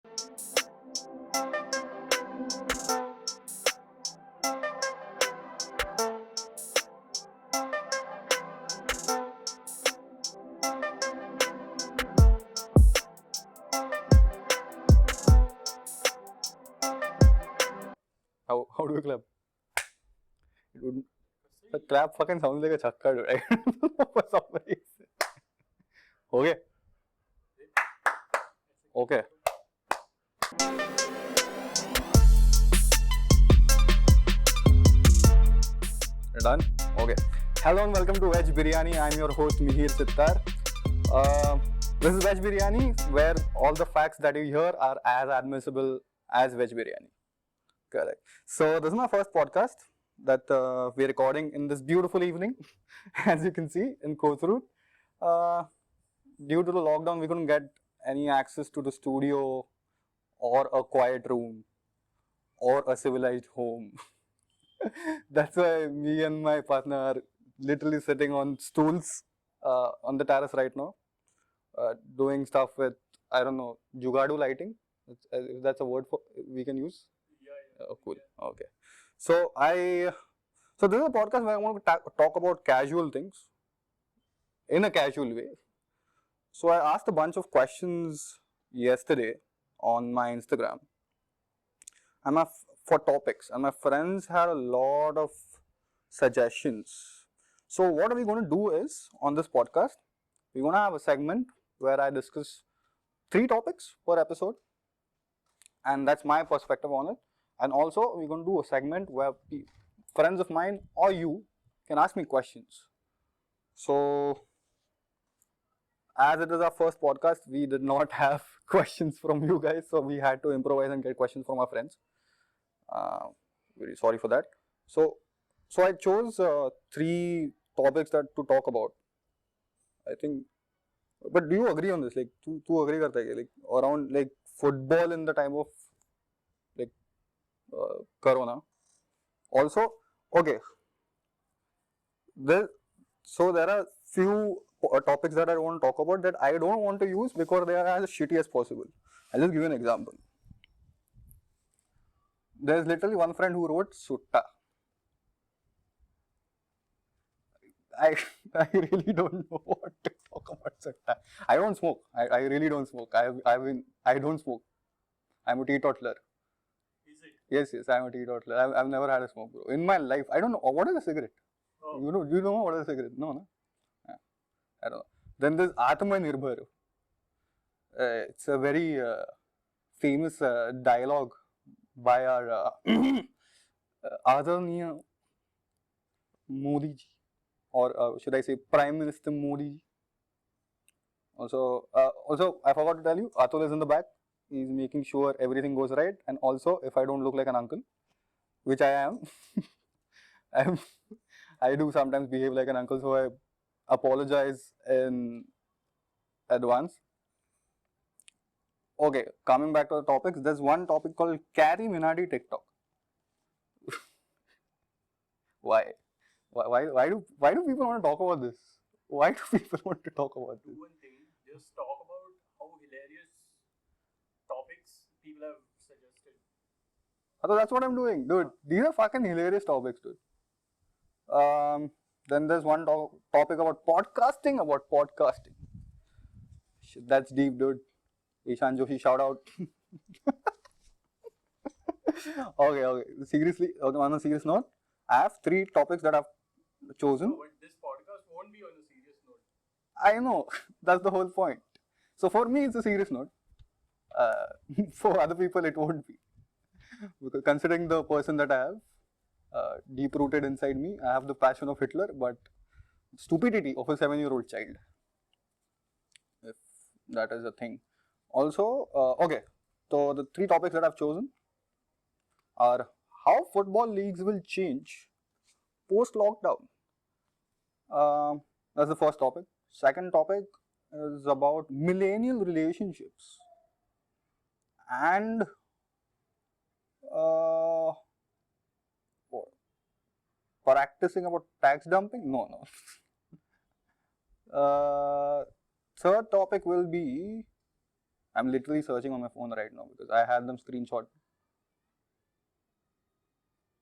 How do you clap? It would, the clap fucking sounds like a chakka, dude. I don't know for some reason. Okay. Okay. You're done? Okay. Hello and welcome to Veg Biryani. I'm your host Mihir Sittar. This is Veg Biryani, where all the facts that you hear are as admissible as Veg Biryani. Correct. So this is my first podcast that we're recording in this beautiful evening, as you can see in Kothurud. Due to the lockdown, we couldn't get any access to the studio or a quiet room or a civilized home. That's why me and my partner are literally sitting on stools on the terrace right now, doing stuff with, I don't know, Jugadu lighting. If that's a word for we can use. Oh, cool. Okay. So this is a podcast where I want to talk about casual things in a casual way. So I asked a bunch of questions yesterday on my Instagram, and for topics, and my friends had a lot of suggestions. So what are we going to do is on this podcast, we're going to have a segment where I discuss 3 topics per episode, and that's my perspective on it. And also, we're going to do a segment where friends of mine or you can ask me questions. So, as it is our first podcast, we did not have questions from you guys, so we had to improvise and get questions from our friends. Very sorry for that. So I chose 3 topics that to talk about. I think, but do you agree on this? Like, तू agree करता है क्या? Like around like football in the time of like Corona. Also, okay. There are few topics that I want to talk about that I don't want to use because they are as shitty as possible. I'll just give you an example. There's literally one friend who wrote Sutta. I really don't know what to talk about Sutta. I don't smoke. I really don't smoke. I don't smoke. I'm a teetotaler. Is it? Yes, I'm a teetotaler. I've never had a smoke, bro. In my life, I don't know. What is a cigarette? Oh. You know what is a cigarette? No? Yeah, I don't know. Then there's Atmanirbhar. It's a very famous dialogue by our Adharaniya Modi ji, or should I say Prime Minister Modi ji. Also, I forgot to tell you, Atul is in the back. He's making sure everything goes right, and also if I don't look like an uncle, which I am, I do sometimes behave like an uncle, so I apologize in advance. Okay, coming back to the topics, there's one topic called Carry Minati TikTok. Why do people want to talk about this? Why do people want to talk about this? Do one thing, just talk about how hilarious topics people have suggested. So that's what I'm doing, dude. These are fucking hilarious topics, dude. Then there's one topic about podcasting. Shit, that's deep, dude. Ishan Joshi, shout out. Okay. Seriously, on a serious note, I have 3 topics that I've chosen. But this podcast won't be on a serious note. I know, that's the whole point. So for me, it's a serious note. For other people, it won't be. Because considering the person that I have, deep rooted inside me, I have the passion of Hitler, but stupidity of a 7-year-old child. If that is a thing. Also, okay, so the 3 topics that I've chosen are how football leagues will change post lockdown. That's the first topic. Second topic is about millennial relationships and practicing about tax dumping. No. Third topic will be I'm literally searching on my phone right now because I have them screenshot.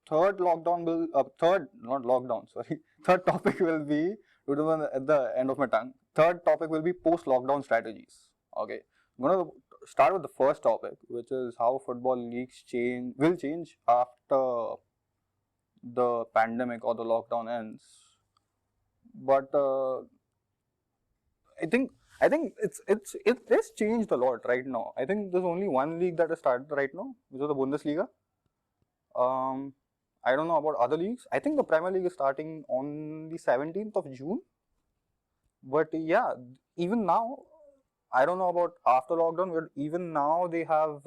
Third lockdown will third not lockdown sorry third topic will be at the end of my tongue. Third topic will be post lockdown strategies. Okay, I'm gonna start with the first topic, which is how football leagues will change after the pandemic or the lockdown ends. But I think it has changed a lot right now. I think there's only one league that has started right now, which is the Bundesliga. I don't know about other leagues. I think the Premier League is starting on the 17th of June. But yeah, even now, I don't know about after lockdown, but even now they have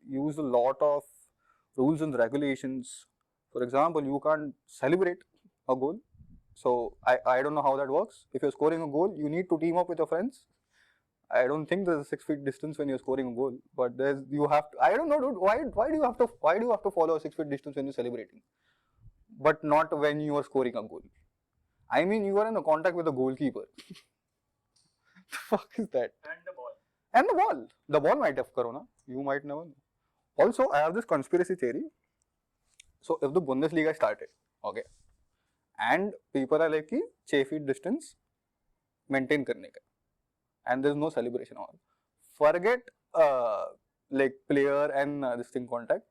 used a lot of rules and regulations. For example, you can't celebrate a goal. So I don't know how that works. If you're scoring a goal, you need to team up with your friends. I don't think there's a 6 feet distance when you're scoring a goal, but you have to. I don't know, dude. Why do you have to follow a 6 feet distance when you're celebrating, but not when you are scoring a goal? I mean, you are in a contact with the goalkeeper. The fuck is that? And the ball. And the ball. The ball might have corona. You might never know. Also, I have this conspiracy theory. So, if the Bundesliga started, okay, and people are like, 6 feet distance maintain karne ka, and there's no celebration on. Forget like player and this thing contact.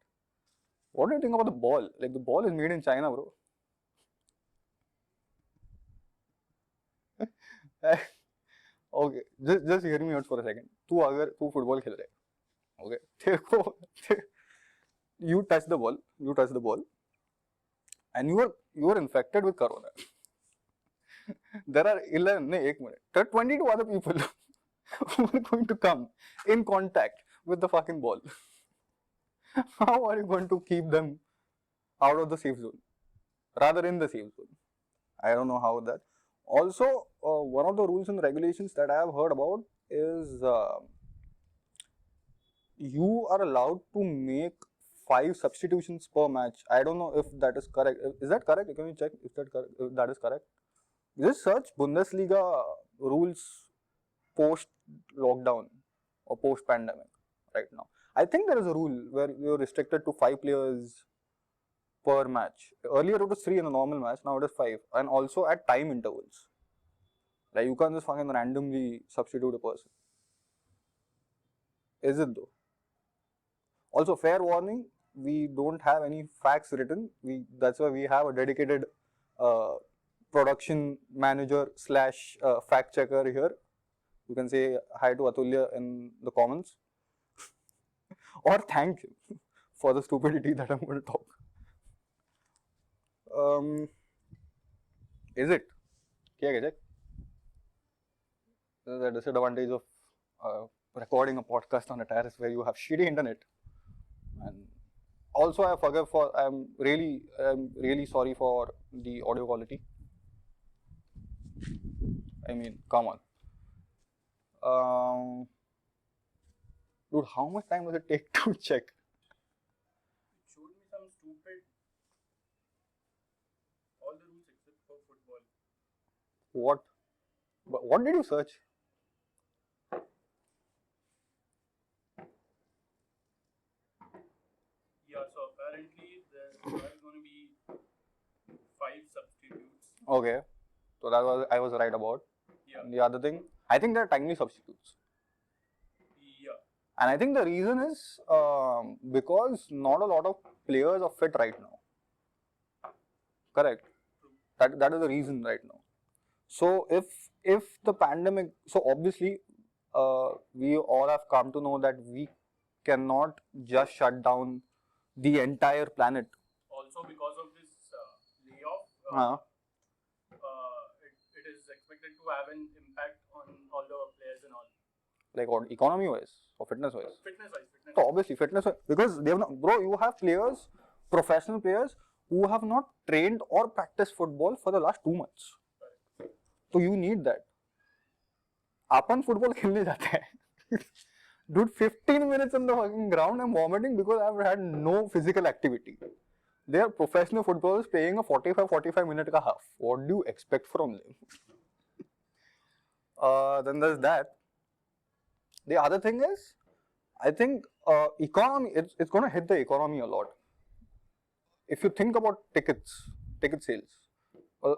What do you think about the ball? Like, the ball is made in China, bro. Okay, just hear me out for a second. तू football खेल रहा है, okay? देखो, you touch the ball, and you are infected with corona. There are 22 other people who are going to come in contact with the fucking ball. How are you going to keep them out of the safe zone? Rather in the safe zone. I don't know how that. Also, one of the rules and regulations that I have heard about is you are allowed to make 5 substitutions per match. I don't know if that is correct. Is that correct? Can you check if that is correct? Just search Bundesliga rules post lockdown or post pandemic right now. I think there is a rule where you're restricted to 5 players per match. Earlier it was 3 in a normal match, now it is 5, and also at time intervals. Like, you can't just fucking randomly substitute a person. Is it though? Also, fair warning, we don't have any facts written. That's why we have a dedicated production manager / fact checker here. You can say hi to Atulya in the comments. Or thank him for the stupidity that I'm going to talk. Is it? Kya check? The disadvantage of recording a podcast on a terrace where you have shitty internet. And also, I'm really sorry for the audio quality. I mean, come on. Dude, how much time does it take to check? It showed me some stupid. All the rules except for football. What did you search? Yeah, so apparently there are going to be 5 substitutes. Okay, so I was right about. Yeah. And the other thing, I think there are tiny substitutes. Yeah. And I think the reason is because not a lot of players are fit right now. Correct. That is the reason right now. So if the pandemic, so obviously we all have come to know that we cannot just shut down the entire planet. Also, because of this layoff, it is expected to have an impact on all the players and all. Like what, economy wise or fitness wise? Fitness wise. So obviously fitness wise, because they have not, bro, you have players, professional players who have not trained or practiced football for the last 2 months. So you need that. Upon football खेलने जाते हैं. Dude, 15 minutes on the fucking ground, I'm vomiting because I've had no physical activity. They are professional footballers playing a 45 minute ka half. What do you expect from them? Then there's that. The other thing is, I think economy, it's going to hit the economy a lot. If you think about ticket sales,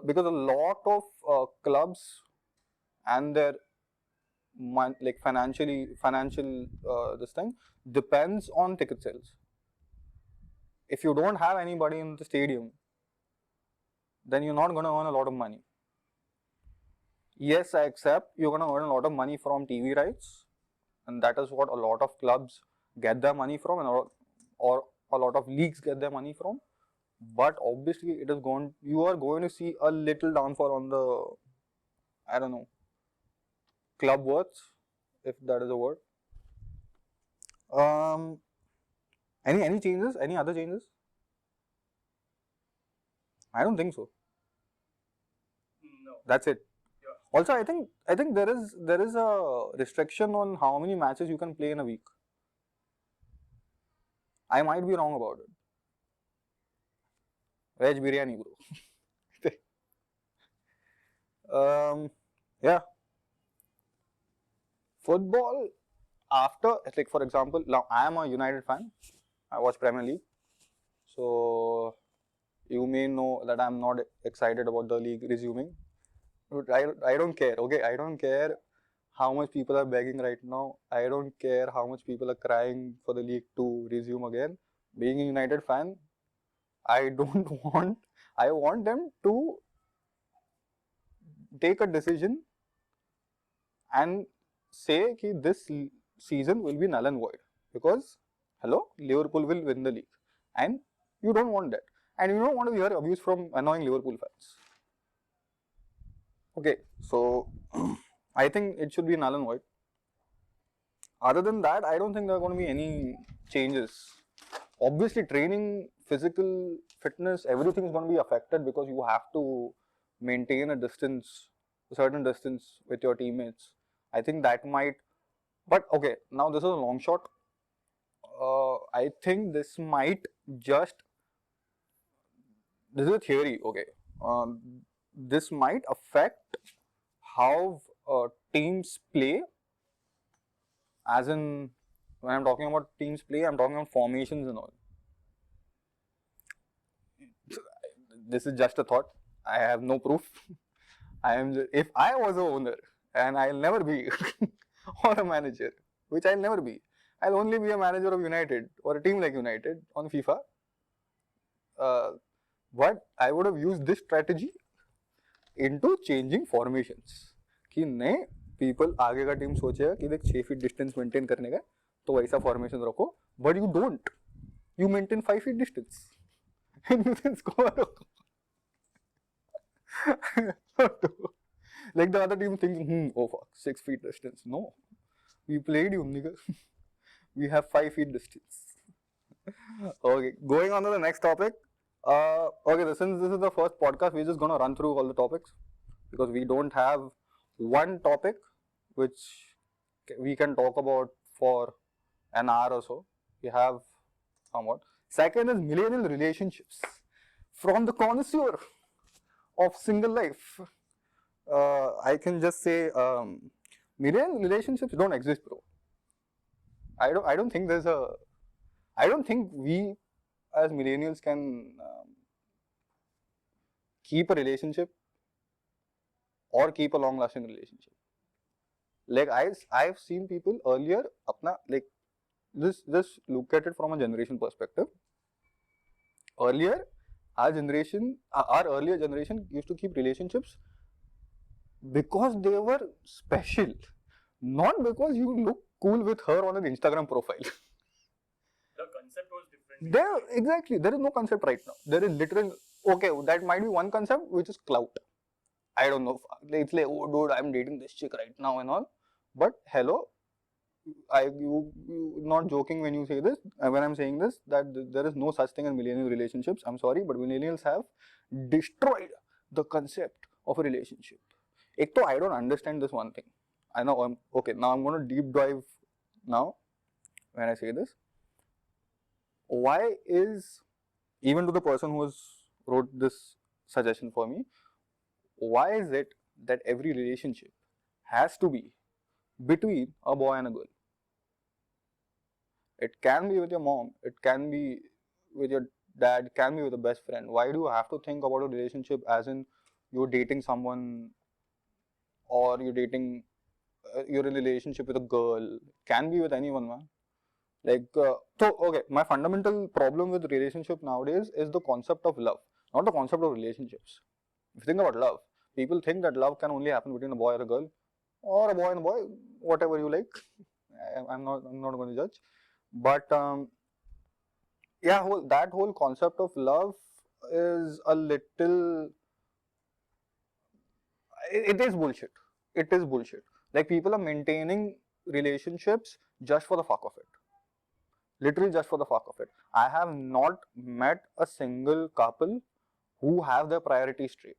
because a lot of clubs and their like financial this thing depends on ticket sales. If you don't have anybody in the stadium, then you're not going to earn a lot of money. Yes, I accept you're going to earn a lot of money from TV rights, and that is what a lot of clubs get their money from, and or a lot of leagues get their money from. But obviously, you are going to see a little downfall on the, I don't know, club worth, if that is a word. Any changes? Any other changes? I don't think so. No. That's it. Yeah. Also, I think there is a restriction on how many matches you can play in a week. I might be wrong about it. Veg biryani, bro. Yeah. Football, after, like for example, now I am a United fan. I watch Premier League. So you may know that I'm not excited about the league resuming. But I don't care, okay? I don't care how much people are begging right now. I don't care how much people are crying for the league to resume again. Being a United fan, I don't want, I want them to take a decision and say that this season will be null and void, because hello, Liverpool will win the league, and you don't want that, and you don't want to hear abuse from annoying Liverpool fans. Okay, so I think it should be null and void. Other than that, I don't think there are going to be any changes. Obviously, training, physical fitness, everything is going to be affected, because you have to maintain a certain distance with your teammates. I think that might, but okay, now this is a long shot. I think this might just, this is a theory, okay. This might affect how teams play, as in, when I'm talking about teams play, I'm talking about formations and all. This is just a thought. I have no proof. If I was a owner, and I'll never be, or a manager, which I'll never be, I'll only be a manager of United or a team like United on FIFA. But I would have used this strategy into changing formations. कि नहीं, people आगे का team सोचेगा कि देख 6 feet distance maintain करने का, तो वैसा फॉर्मेशन रखो, but you don't. You maintain 5 feet distance and you can score. Like the other team thinks, oh fuck, 6 feet distance. No, we played you, nigga. We have 5 feet distance. Okay, going on to the next topic. Okay, since this is the first podcast, we're just gonna run through all the topics, because we don't have one topic which we can talk about for an hour or so. We have somewhat. Second is millennial relationships. From the connoisseur of single life, I can just say millennial relationships don't exist, bro. I don't think there's a. I don't think we as millennials can keep a relationship or keep a long-lasting relationship. Like I've seen people earlier, like just look at it from a generation perspective. Earlier, our earlier generation used to keep relationships because they were special, not because you look cool with her on an Instagram profile. The concept was different. Exactly. There is no concept right now. There is literally, okay, that might be one concept, which is clout. I don't know. It's like, oh dude, I'm dating this chick right now and all. But hello, you not joking when you say this, when I'm saying this, that there is no such thing as millennial relationships. I'm sorry, but millennials have destroyed the concept of a relationship. Ekto, I don't understand this one thing. I know, okay, now I'm going to deep dive now when I say this. Why is, even to the person who wrote this suggestion for me, why is it that every relationship has to be between a boy and a girl? It can be with your mom, it can be with your dad, it can be with a best friend. Why do you have to think about a relationship as in you're dating someone or you're in a relationship with a girl? Can be with anyone, man. Like, so okay, my fundamental problem with relationship nowadays is the concept of love, not the concept of relationships. If you think about love, people think that love can only happen between a boy or a girl, or a boy and a boy, whatever you like. I'm not going to judge, but yeah, that whole concept of love is a little. It is bullshit. It is bullshit. Like, people are maintaining relationships just for the fuck of it. Literally just for the fuck of it. I have not met a single couple who have their priorities straight.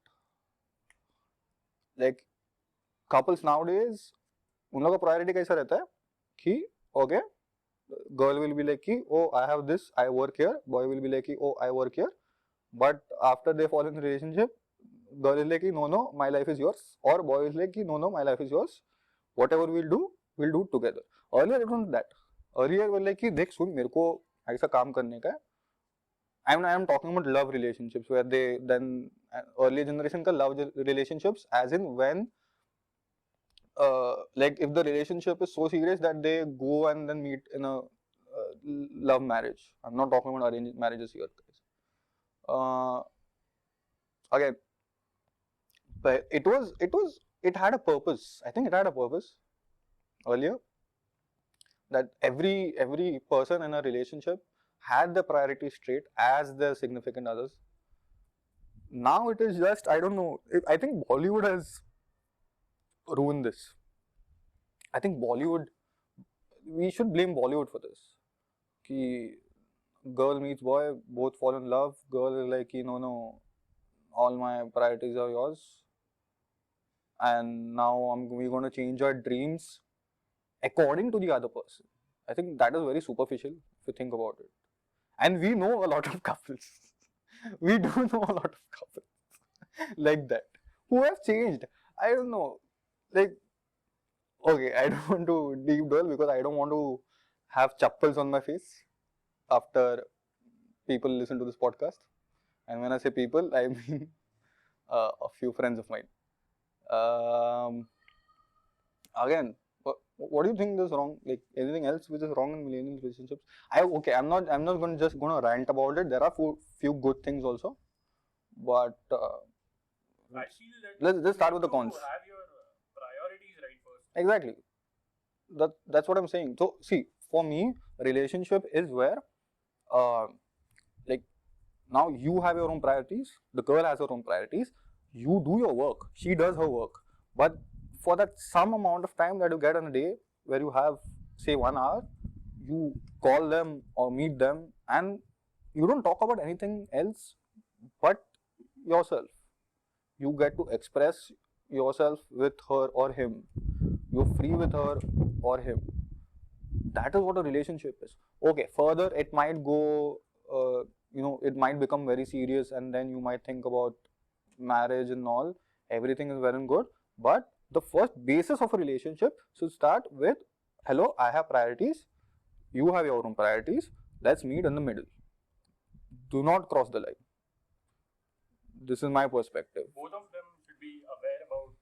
Like, couples nowadays, उन लोगों का priority कैसा रहता है कि okay, girl will be like कि oh I have this, I work here. Boy will be like कि oh I work here. But after they fall in a relationship, girl is like कि no my life is yours, or boy is like कि no my life is yours. Whatever we'll do together. Earlier it wasn't that. Earlier we're like कि देख सुन मेरे को ऐसा काम करने का है. I am talking about love relationships where they then earlier generation का love relationships as in when like if the relationship is so serious that they go and then meet in a love marriage. I'm not talking about arranged marriages here, guys. Again, but it had a purpose. I think it had a purpose earlier, that every person in a relationship had the priorities straight as their significant others. Now it is just, I don't know, I think Bollywood has ruined this. I think we should blame Bollywood for this. Ki girl meets boy, both fall in love, girl is like, no, all my priorities are yours, and now we're going to change our dreams according to the other person. I think that is very superficial if you think about it. And we know a lot of couples. We do know a lot of couples like that who have changed. I don't know. Like, okay, I don't want to deep dwell because I don't want to have chappals on my face after people listen to this podcast. And when I say people, I mean a few friends of mine. Again, what do you think is wrong? Like, anything else which is wrong in millennial relationships? I'm not going to rant about it. There are few good things also, but I feel that let's start with the cons. Have your priorities right first. Exactly. That's what I'm saying. So see, for me, relationship is where, like, now you have your own priorities. The girl has her own priorities. You do your work. She does her work. But for that some amount of time that you get in a day, where you have say 1 hour, you call them or meet them, and you don't talk about anything else but yourself. You get to express yourself with her or him. You're free with her or him. That is what a relationship is. Okay, further it might go, it might become very serious, and then you might think about marriage and all. Everything is well and good, but the first basis of a relationship should start with, hello, I have priorities, you have your own priorities, let's meet in the middle. Do not cross the line. This is my perspective. Both of them should be aware about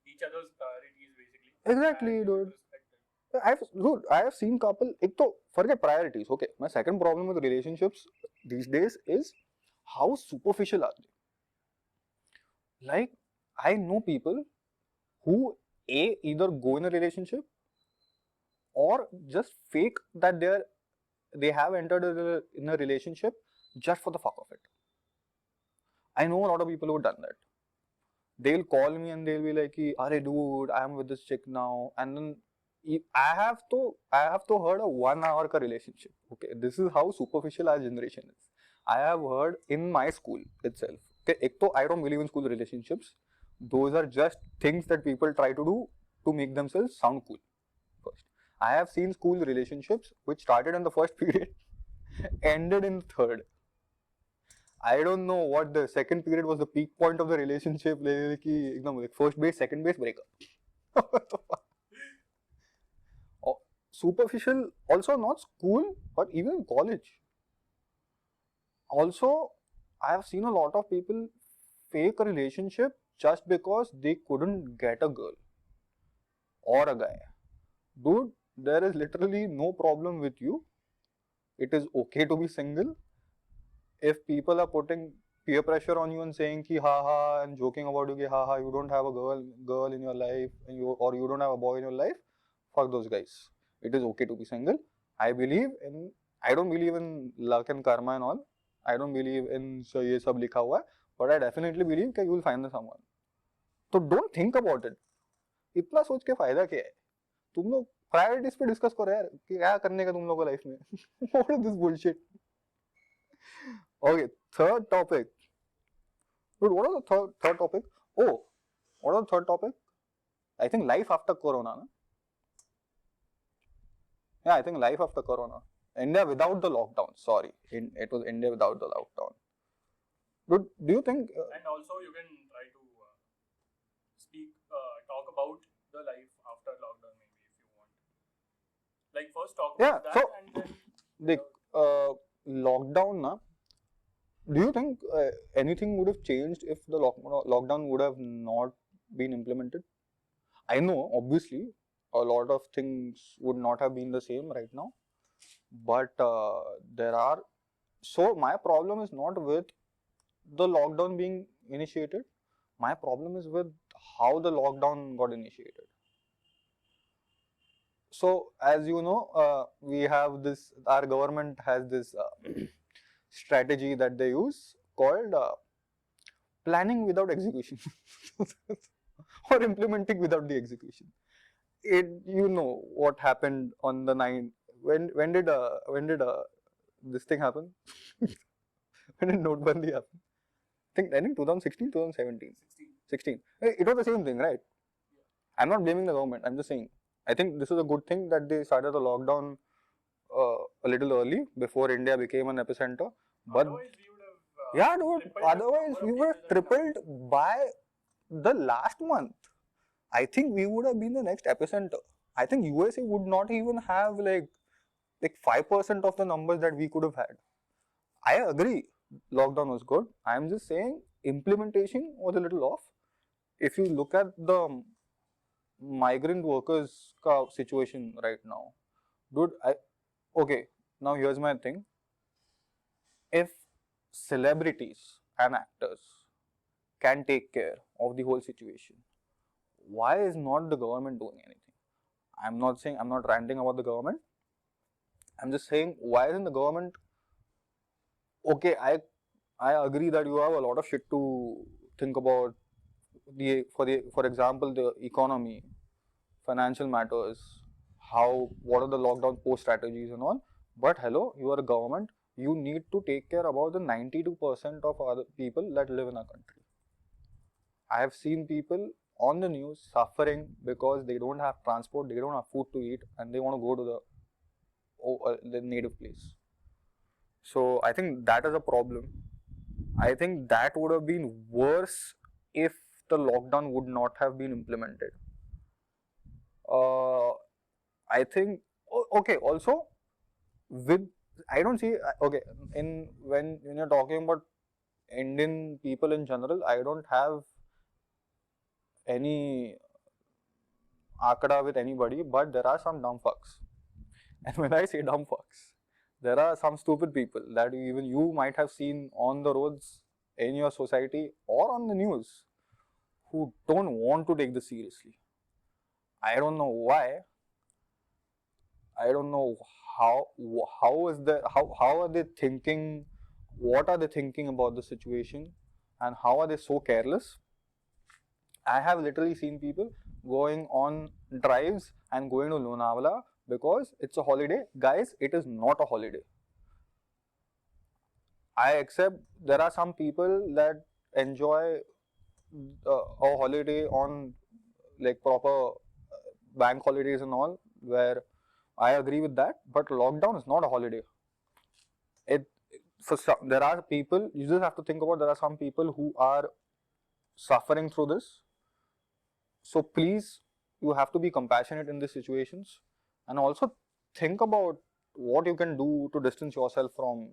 each other's priorities, basically. Exactly, dude. I have seen couple, forget priorities, okay. My second problem with relationships these days is how superficial are they? Like, I know people who either go in a relationship or just fake that they have entered in a relationship just for the fuck of it. I know a lot of people who have done that. They'll call me and they'll be like, "Arey dude, I am with this chick now," and then I have to heard a 1 hour ka relationship. Okay, this is how superficial our generation is. I have heard in my school itself. Okay, I don't believe in school relationships. Those are just things that people try to do to make themselves sound cool. First, I have seen school relationships which started in the first period, ended in third. I don't know what the second period was, the peak point of the relationship. Like first base, second base, breakup. superficial, also not school, but even college. Also, I have seen a lot of people fake a relationship just because they couldn't get a girl or a guy. Dude, there is literally no problem with you. It is okay to be single. If people are putting peer pressure on you and saying ki ha ha and joking about you ki ha ha, you don't have a girl in your life and you don't have a boy in your life, fuck those guys. It is okay to be single. I don't believe in luck and karma and all. I don't believe in so ye sab likha hua hai, but I definitely believe that you will find someone. So don't think about it. इतना सोच के फायदा क्या है? तुम लोग priorities पे discuss करो यार कि क्या करने का तुम लोगों को लाइफ में. What is this bullshit? Okay, third topic. Dude, what was the third topic? Oh, what was the third topic? I think life after Corona. No? Yeah, I think life after Corona. India without the lockdown. Sorry, it was India without the lockdown. Dude, do you think? And also, you can try to talk about the life after lockdown, maybe if you want. Like first talk about that, so and then the lockdown, na. Do you think anything would have changed if the lockdown would have not been implemented? I know, obviously, a lot of things would not have been the same right now, but there are. So my problem is not with the lockdown being initiated. My problem is with how the lockdown got initiated. So as you know, we have this. Our government has this strategy that they use called planning without execution or implementing without the execution. You know what happened on the 9th. When did this thing happen? When did Notebandi happen? I think 2016, 2017. 16. It was the same thing, right? Yeah. I'm not blaming the government. I'm just saying. I think this is a good thing that they started the lockdown a little early before India became an epicenter. But otherwise we would have otherwise we were tripled by the last month. I think we would have been the next epicenter. I think USA would not even have like 5% of the numbers that we could have had. I agree, lockdown was good. I'm just saying implementation was a little off. If you look at the migrant workers situation right now, dude, okay, now here's my thing. If celebrities and actors can take care of the whole situation, why is not the government doing anything? I'm not ranting about the government. I'm just saying, why isn't the government? Okay, I agree that you have a lot of shit to think about. For example, the economy, financial matters, what are the lockdown post strategies and all. But hello, you are a government. You need to take care about the 92% of other people that live in our country. I have seen people on the news suffering because they don't have transport, they don't have food to eat, and they want to go to the native place. So I think that is a problem. I think that would have been worse if the lockdown would not have been implemented. I think okay. Also, I don't see okay when you're talking about Indian people in general, I don't have any akada with anybody, but there are some dumb fucks. And when I say dumb fucks, there are some stupid people that even you might have seen on the roads in your society or on the news who don't want to take this seriously. I don't know why. I don't know how are they thinking, what are they thinking about the situation, and how are they so careless. I have literally seen people going on drives and going to Lonavala because it's a holiday. Guys, it is not a holiday. I accept there are some people that enjoy a holiday on like proper bank holidays and all, where I agree with that, but lockdown is not a holiday. There are people, you just have to think about, there are some people who are suffering through this. So please, you have to be compassionate in these situations, and also think about what you can do to distance yourself from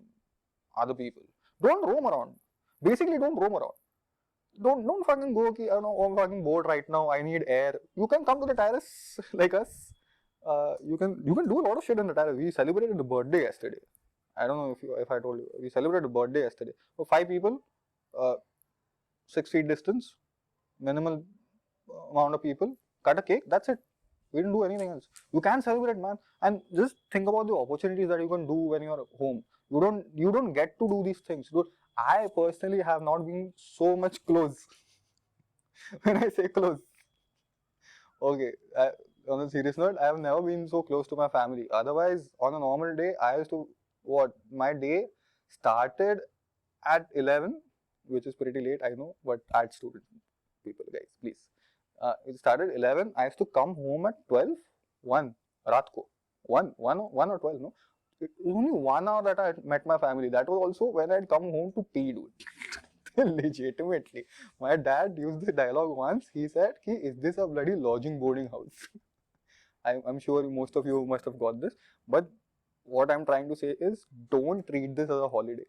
other people. Don't roam around. Basically, don't roam around. Don't fucking go. I don't know. I'm fucking bored right now. I need air. You can come to the terrace like us. You can do a lot of shit on the terrace. We celebrated the birthday yesterday. I don't know if I told you. We celebrated the birthday yesterday. So 5 people, 6 feet distance, minimal amount of people, cut a cake. That's it. We didn't do anything else. You can celebrate, man, and just think about the opportunities that you can do when you're home. You don't get to do these things. Dude, I personally have not been so much close. When I say close, okay. On a serious note, I have never been so close to my family. Otherwise, on a normal day, I used to my day started at 11, which is pretty late, I know, but art student people, guys, please. It started 11. I used to come home at 12, 1, raat ko. 1 or 12, no? It was only 1 hour that I met my family. That was also when I'd come home to pee, dude. Legitimately. My dad used the dialogue once. He said, is this a bloody lodging boarding house? I'm sure most of you must have got this. But what I'm trying to say is, don't treat this as a holiday.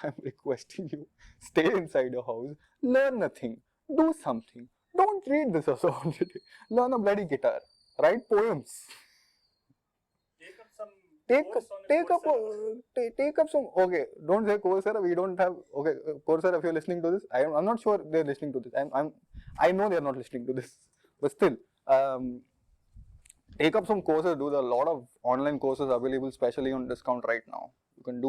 I'm requesting you, stay inside your house, learn nothing, do something. Don't treat this as a holiday. Learn a bloody guitar, write poems. Take up some. Okay, don't say Coursera. We don't have. Okay, Coursera. If you're listening to this, I'm not sure they're listening to this. I know they're not listening to this, but still, take up some courses. There are a lot of online courses available, especially on discount right now. You can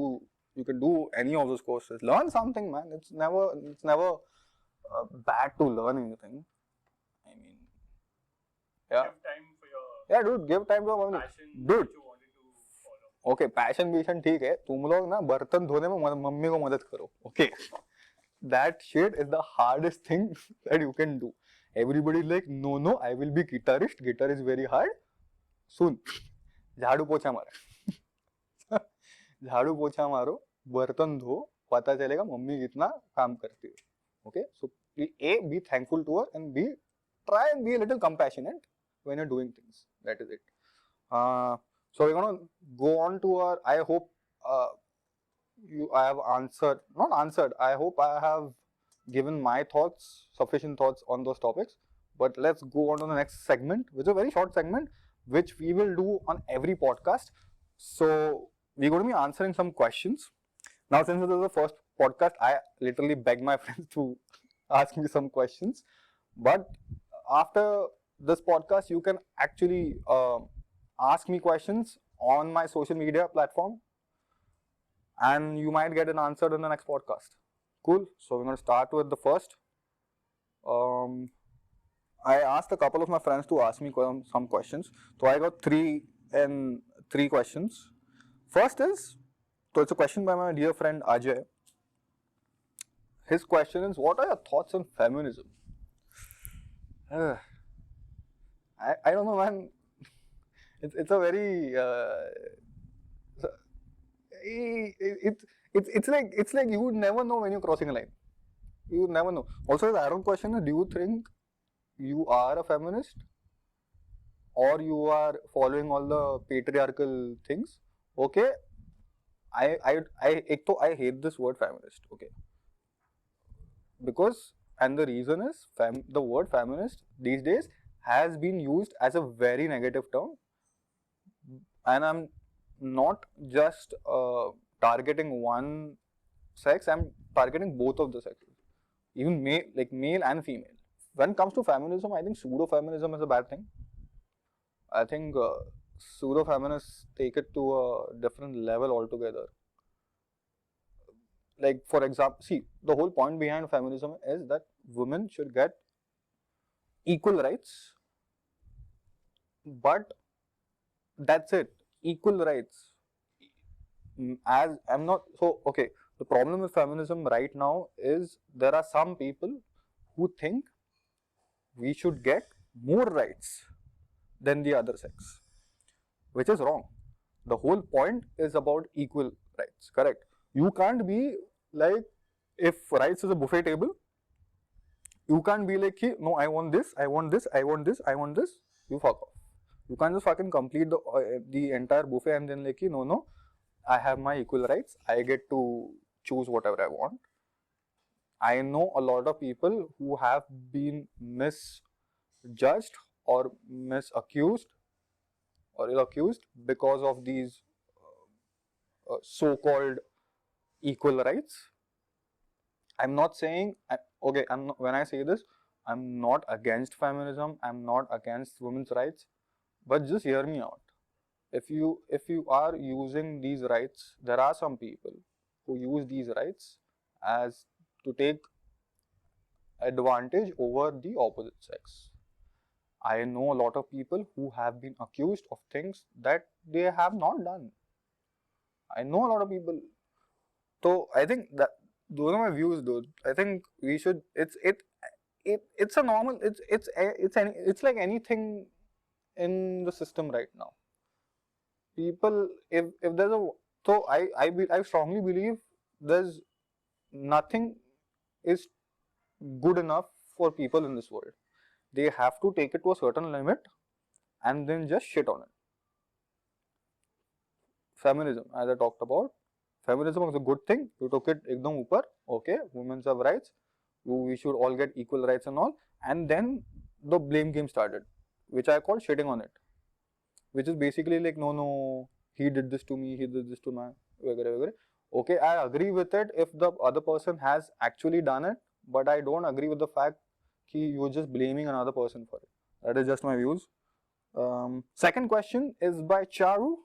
do any of those courses. Learn something, man. It's never bad to learn anything. I mean, yeah. Give time for your dude. Give time to your passion, dude. Which you wanted to follow. Okay, passion ठीक है. तुम लोग ना बर्तन धोने में mummy को मदद करो. Okay, that shit is the hardest thing that you can do. Everybody is like, no, I will be guitarist. Guitar is very hard. सुन, झाड़ू पोछा मारो. झाड़ू पोछा मारो, बर्तन धो, पता चलेगा मम्मी कितना काम करती है. Okay, so be thankful to her, and try and be a little compassionate when you're doing things. That is it. So we're gonna go on to our. I hope I have not answered. I hope I have given my thoughts, sufficient thoughts on those topics. But let's go on to the next segment, which is a very short segment, which we will do on every podcast. So we're going to be answering some questions. Now, since this is the first podcast, I literally beg my friends to ask me some questions. But after this podcast, you can actually ask me questions on my social media platform, and you might get an answer in the next podcast. Cool. So we're going to start with the first. I asked a couple of my friends to ask me some questions. So I got three questions. First is, so it's a question by my dear friend Ajay. His question is, what are your thoughts on feminism? I don't know, man. It's a very it's like you would never know when you're crossing a line. You would never know. Also, the add-on question is, do you think you are a feminist, or you are following all the patriarchal things? Okay, I hate this word feminist. Okay, because, and the reason is, the word feminist these days has been used as a very negative term, and I'm not just targeting one sex. I'm targeting both of the sexes, even male and female. When it comes to feminism, I think pseudo-feminism is a bad thing. I think pseudo-feminists take it to a different level altogether. Like, for example, see, the whole point behind feminism is that women should get equal rights, but that's it, equal rights. As I'm not, so, okay, the problem with feminism right now is there are some people who think we should get more rights than the other sex, which is wrong. The whole point is about equal rights, correct? You can't be like, if rights is a buffet table, you can't be like, no, I want this, I want this, I want this, I want this, you fuck off. You can't just fucking complete the entire buffet and then like, no, I have my equal rights. I get to choose whatever I want. I know a lot of people who have been misjudged or misaccused or ill-accused because of these so-called equal rights. I'm not saying, when I say this, I'm not against feminism, I'm not against women's rights, but just hear me out. If you are using these rights, there are some people who use these rights as to take advantage over the opposite sex. I know a lot of people who have been accused of things that they have not done. I know a lot of people. So I think that those are my views, dude. I think we should. It's a normal. It's like anything in the system right now. People, if there's a, so I strongly believe there's nothing is good enough for people in this world. They have to take it to a certain limit and then just shit on it. Feminism, as I talked about, feminism was a good thing. You took it ekdam upar, okay, women have rights, we should all get equal rights and all, and then the blame game started, which I call shitting on it, which is basically like, no, he did this to me, he did this to my, vagare. Okay, I agree with it if the other person has actually done it, but I don't agree with the fact that you're just blaming another person for it. That is just my views. Second question is by Charu,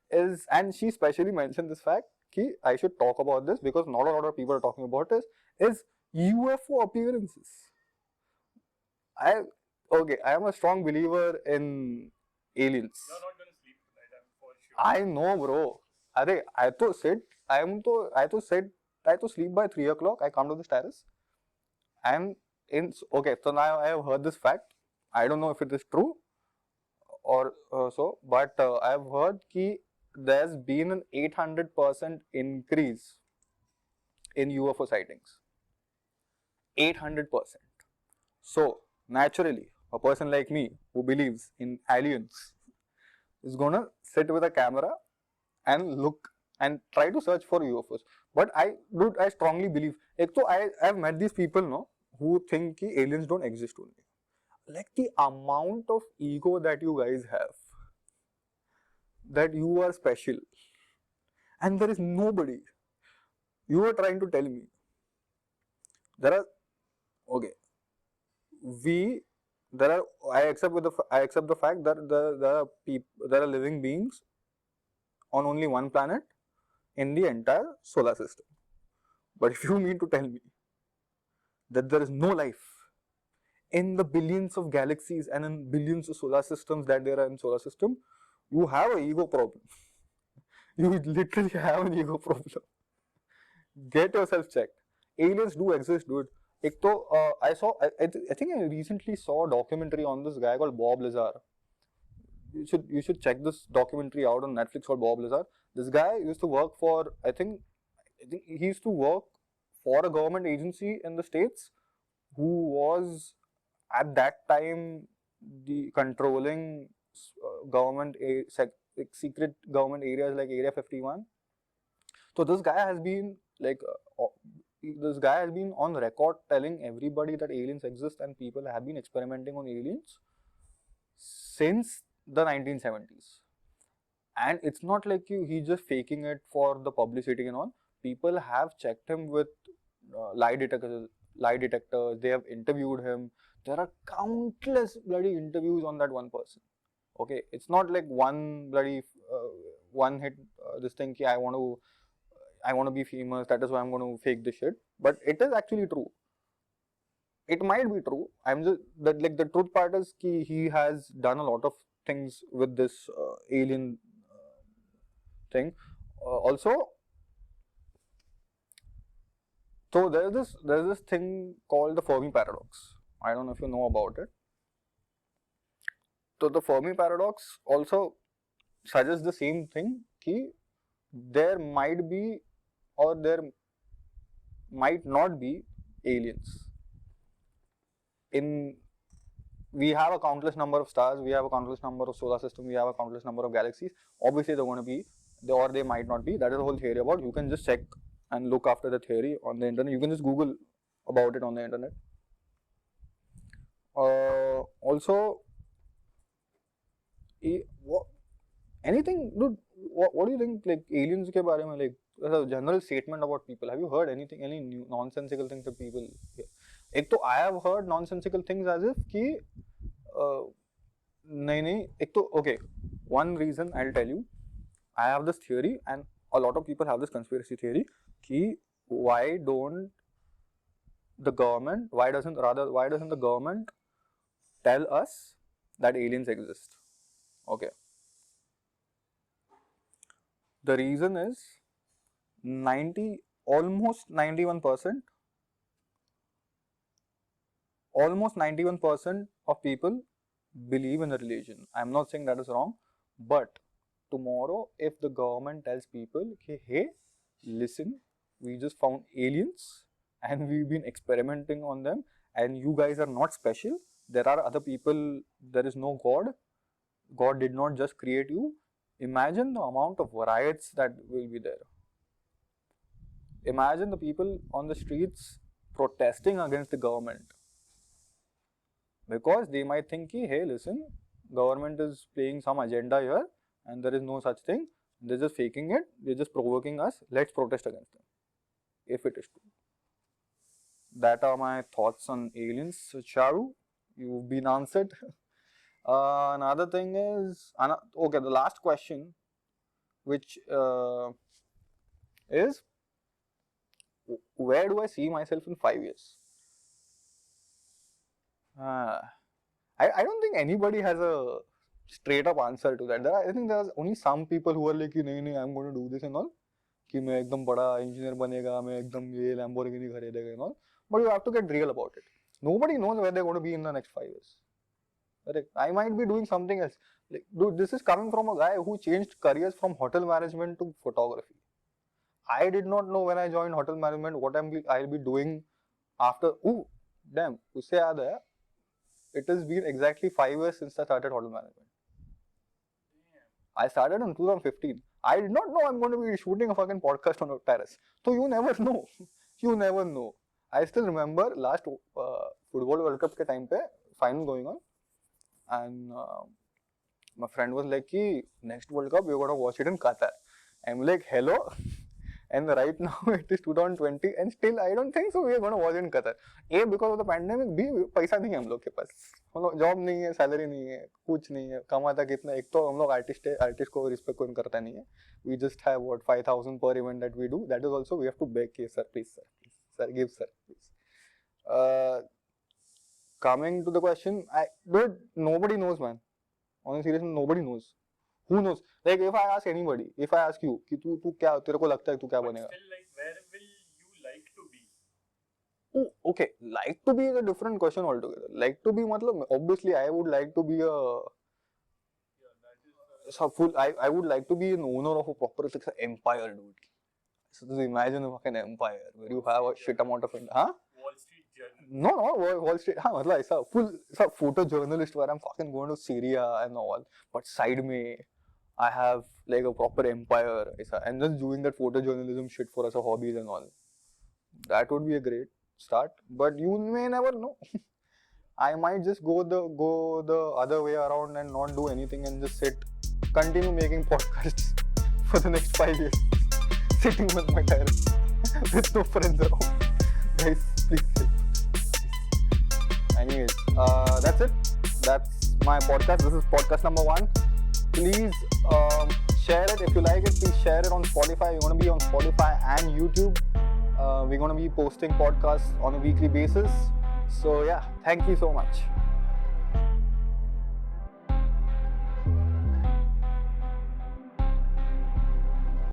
and she specially mentioned this fact that I should talk about this because not a lot of people are talking about this, is UFO appearances. I am a strong believer in aliens. You're not going to sleep tonight, I'm for sure. I know, bro. I have to sleep by 3 o'clock. I come to this terrace. And so now I have heard this fact. I don't know if it is true or so, but I have heard that there's been an 800% increase in UFO sightings. 800%. So, naturally, a person like me who believes in aliens is gonna sit with a camera and look and try to search for UFOs. But I strongly believe. I've met these people, no, who think that aliens don't exist only. Like the amount of ego that you guys have, that you are special, and there is nobody. You are trying to tell me there are I accept the fact that there are living beings on only one planet in the entire solar system. But if you mean to tell me that there is no life in the billions of galaxies and in billions of solar systems that there are in solar system, you have an ego problem. You literally have an ego problem. Get yourself checked. Aliens do exist, dude. I think I recently saw a documentary on this guy called Bob Lazar. You should check this documentary out on Netflix called Bob Lazar. This guy used to work for, I think he used to work for a government agency in the States who was at that time the controlling secret government areas like Area 51. So this guy has been on record telling everybody that aliens exist and people have been experimenting on aliens since the 1970s. And it's not like he's just faking it for the publicity and all. People have checked him with lie detectors. They have interviewed him. There are countless bloody interviews on that one person. Okay, it's not like one bloody one hit this thing. I want to be famous. That is why I'm going to fake this shit. But it is actually true. It might be true. I'm just the truth part is he has done a lot of things with this alien thing. Also, so there's this thing called the Fermi paradox. I don't know if you know about it. So the Fermi paradox also suggests the same thing. There might be or there might not be aliens we have a countless number of stars, we have a countless number of solar systems, we have a countless number of galaxies. Obviously, they're going to be, or they might not be. That is the whole theory about. You can just check and look after the theory on the internet. You can just Google about it on the internet. Also, anything, dude, what do you think, like, aliens ke baare mein, like, as a general statement about people? Have you heard anything, any new nonsensical things that people hear? एक तो I have heard nonsensical things as if कि नहीं एक तो okay, one reason I'll tell you, I have this theory and a lot of people have this conspiracy theory कि why doesn't the government tell us that aliens exist? Okay. The reason is almost 91% of people believe in a religion. I'm not saying that is wrong, but tomorrow if the government tells people, hey, listen, we just found aliens and we've been experimenting on them and you guys are not special, there are other people, there is no God, God did not just create you. Imagine the amount of riots that will be there. Imagine the people on the streets protesting against the government. Because they might think, hey, listen, government is playing some agenda here and there is no such thing. They're just faking it. They're just provoking us. Let's protest against them. If it is true. That are my thoughts on aliens. So, Charu, you've been answered. Another thing is, okay, the last question, which is, where do I see myself in 5 years? I don't think anybody has a straight up answer to that. I think there's only some people who are like, no, I'm going to do this and all. कि मैं एकदम बड़ा engineer बनेगा, मैं एकदम ये Lamborghini खरीदेगा and all. But you have to get real about it. Nobody knows where they're going to be in the next 5 years. Correct. I might be doing something else. Like, dude, this is coming from a guy who changed careers from hotel management to photography. I did not know when I joined hotel management what I'll be doing after. Ooh, damn, usse yaad hai. It has been exactly 5 years since I started hotel management. I started in 2015. I did not know I'm going to be shooting a fucking podcast on a terrace. So you never know. You never know. I still remember last Football World Cup ke time pe, final going on. And my friend was like, next World Cup, we're going to watch it in Qatar. I'm like, hello? And right now it is 2020 and still I don't think so we are going to watch it in Qatar. A, because of the pandemic, B, पैसा नहीं है हम लोग के पास. हम लोग job नहीं है, सैलरी नहीं है, कुछ नहीं है, कमाता कितना. एक तो हम लोग आर्टिस्ट है, आर्टिस्ट को रिस्पेक्ट कोई करता नहीं है. We just have what 5,000 per event that we do. That is also we have to beg, sir, please, sir, give, sir, please. Coming to the question, dude, nobody knows, man. On a serious note, nobody knows. Who knows? Like, if I ask anybody, if I ask you, कि तू क्या, तेरे को लगता है तू क्या बनेगा? Still, like, where will you like to be? Oh, okay, like to be is a different question altogether. Like to be, मतलब, obviously, I would like to be I would like to be an owner of a proper empire, dude. So just imagine a fucking empire where you have a shit amount of, huh? Wall Street Journal. No, Wall Street. हाँ, मतलब ऐसा full photojournalist where I'm fucking going to Syria and all. But side में I have like a proper empire, ऐसा, and just doing that photojournalism shit for us a hobbies and all. That would be a great start. But you may never know. I might just go the other way around and not do anything and just continue making podcasts for the next 5 years. Sitting on my terrace with no friends around. Guys, please help. Anyways, that's it. That's my podcast. This is podcast number 1. Please share it. If you like it, please share it on Spotify. We're going to be on Spotify and YouTube. We're going to be posting podcasts on a weekly basis. So yeah, thank you so much.